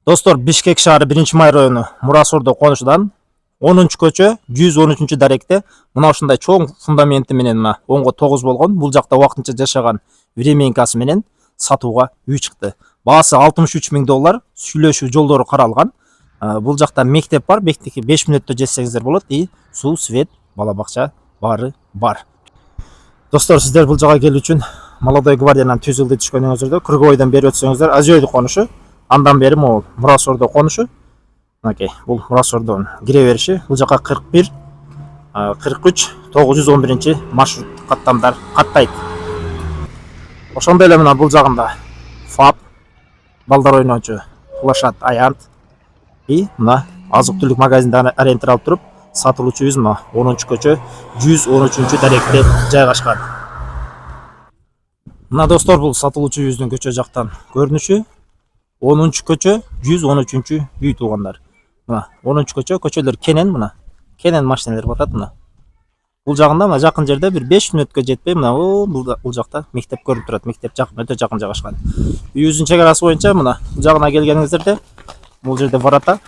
Достор, Бишкек шаары 1-май району Мурасордо конушудан 10-көчө 113-даректе мына ушундай чоң фундаменти менен мына онго 9 болгон бул жакта убактынча жашаган временкасы менен сатууга үй чыкты. Баасы $63.000, сүйлөшүү жолдору каралган. Бул жакта мектеп бар, мектепке 5 мүнөттө жетсеңиздер болот. Суу, свет, бала бакча баары бар. Достор, сиздер бул жака келүү үчүн Молодой гвардиянан түзүлдү түшкөнүңүздөрдө Кыргойдон бери өтсөңүздөр Азиойду конушу. Андан бери могул Мурасордо конушу. Мынакей, бул Мурасордон кире бериши. Бул жака 41 43 911 маршрут каттамдар каттайт. Ошондой эле мына бул жагында ФАП, балдар ойночу, Плашат, Аянт мына азык-түлүк магазинде арендер алып туруп, сатылуучубуз мына 10-көчө 113-даректе жайгашкан. Мына достор, бул сатылуучубуздун көчө жактан көрүнүшү. 10-көчө 113 үй туугандар. Мына 10-көчө, көчөлөр кенен, мына кенен машиналар батат мына. Бул жагында мына жакын жерде бир 5 мүнөткө жетпей мына бул жакта мектеп көрүнүп турат. Мектеп жакын, өтө жакын жайгашкан. Үйүбүздүн чегарасы боюнча мына бул жагына келгениңиздерде бул жерде ворота,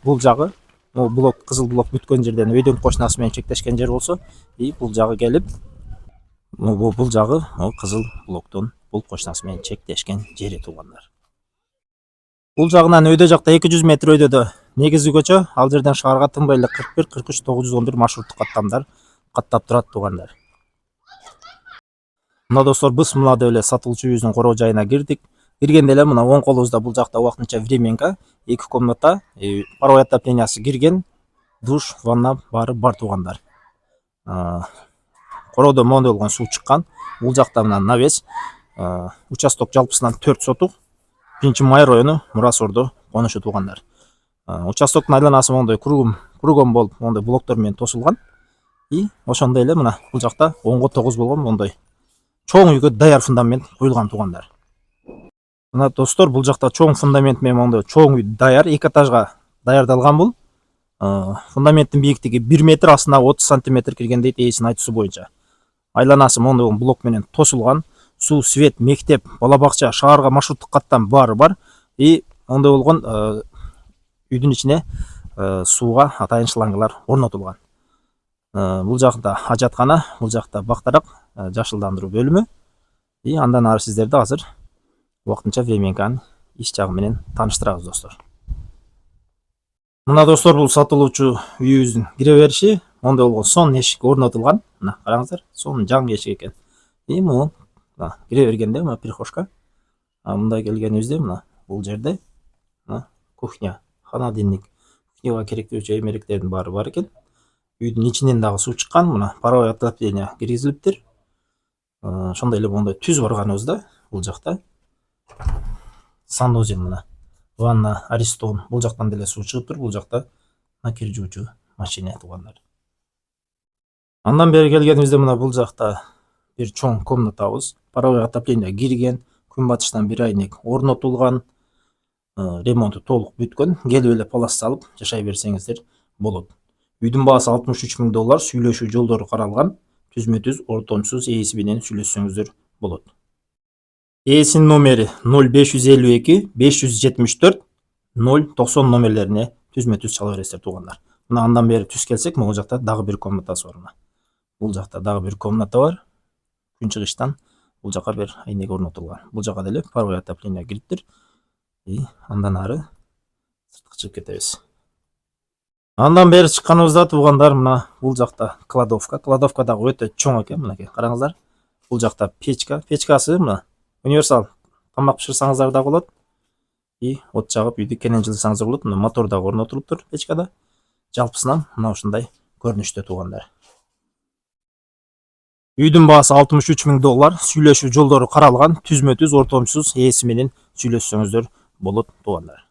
бул жагы блок, кызыл блок бүткөн жерден өйдөн кошунасы менен чектешкен жер болсо, бул жагы келип бул жагы кызыл блоктон бул кошунасы менен чектешкен жери туугандар. Бул жагынан өйдө жакта 200 метр өйдөдө негизги көчө, ал жерден шаарга тынбай эле 41 43 911 маршруттук каттамдар каттап турат туугандар. Мына достор, биз мына деп эле сатылуучубуздун короо жайына кирдик. Киргенде эле мына оң колубузда бул жакта убактынча временка, 2 комната, паровой отоплениясы кирген, душ, ванна баары бар туугандар. Короодо моундай болгон суу чыккан. Бул жакта мына навес, участок жалпысынан 4 сотук. 1-май району Мурасордо конушу туугандар. Участоктун айланасы моундай кругом болуп, моундай блоктор менен тосулган. Ошондой эле мына бул жакта онго 9 болгон моундай чоң үйгө даяр фундамент куюлган туугандар. Мына достор, бул жакта чоң фундамент менен моундай чоң үй даяр, 2 этажга даярдалган бул. Фундаменттин бийиктиги 1 метр, астына 30 сантиметр кирген дейт ээсинин айтуусу боюнча. Айланасы моундай блок менен тосулган. Суу, свет, мектеп, бала бакча, шаарга маршруттук каттам баары бар. Ондай болгон үйдүн ичине сууга атайын шлангылар орнотулган. Бул жакта ажаткана, бул жакта бактарак, жашылдандыруу бөлүмү. Андан ары сиздерди азыр убактынча временканын иш жагы менен тааныштырабыз достор. Мына достор, бул сатылуучу үйүбүздүн кире бериши. Мондай болгон сон эшик орнотулган. Мына караңыздар, сонун жаңы эшик экен. Могу кире бергенде мына прихожка. Мындай келгенибизде мына бул жерде мына кухня, холодильник, кухняга керектүүчү эмеректердин баары бар экен. Үйдүн ичинен дагы суу чыккан, мына паровой отопление киргизилиптир. Ошондой эле моундай түз барганыбызда бул жакта санузел, мына ванна, аристон, бул жактан деле суу чыгып тур, бул жакта кир жуучу машина туугандар. Андан бери келгенибизде мына бул жакта бир чоң комнатабыз, паровой отопление кирген, күн батыштан бир айнек орнотулган, ремонту толук бүткөн, келип эле палас салып жашай берсеңиздер болот. Үйдүн баасы $63.000, сүйлөшүү жолдору каралган, түзмө-түз ортомсуз ээси менен сүйлөшсөңүздөр болот. Ээсинин номери 0552 574 090 номерлерине түзмө-түз чала бересиздер туугандар. Мына андан бери түз келсек, могу жакта дагы бир комнатасы бар. Бул жакта дагы бир комната бар. Күн чыгыштан бул жака бир айнек орнотулган. Бул жака деле паровой отопление кириптир. Андан ары сыртка чыгып кетебиз. Андан бери чыкканыбызда туугандар, мына бул жакта кладовка. Кладовка дагы өтө чоң экен, мынакей караңыздар. Бул жакта печка. Печкасы мына универсал, тамак бышырсаңыздар да болот. От жагып үйдү кенен жылысаңыздар болот. Мына мотор дагы орнотулуптур печкада. Жалпысынан мына ушундай көрүнүштө туугандар. Үйдүн баасы $63.000, сүйлөшүү жолдору каралган, түзмө-түз ортомсуз ээси менен сүйлөшсөңүздөр болот туугандар.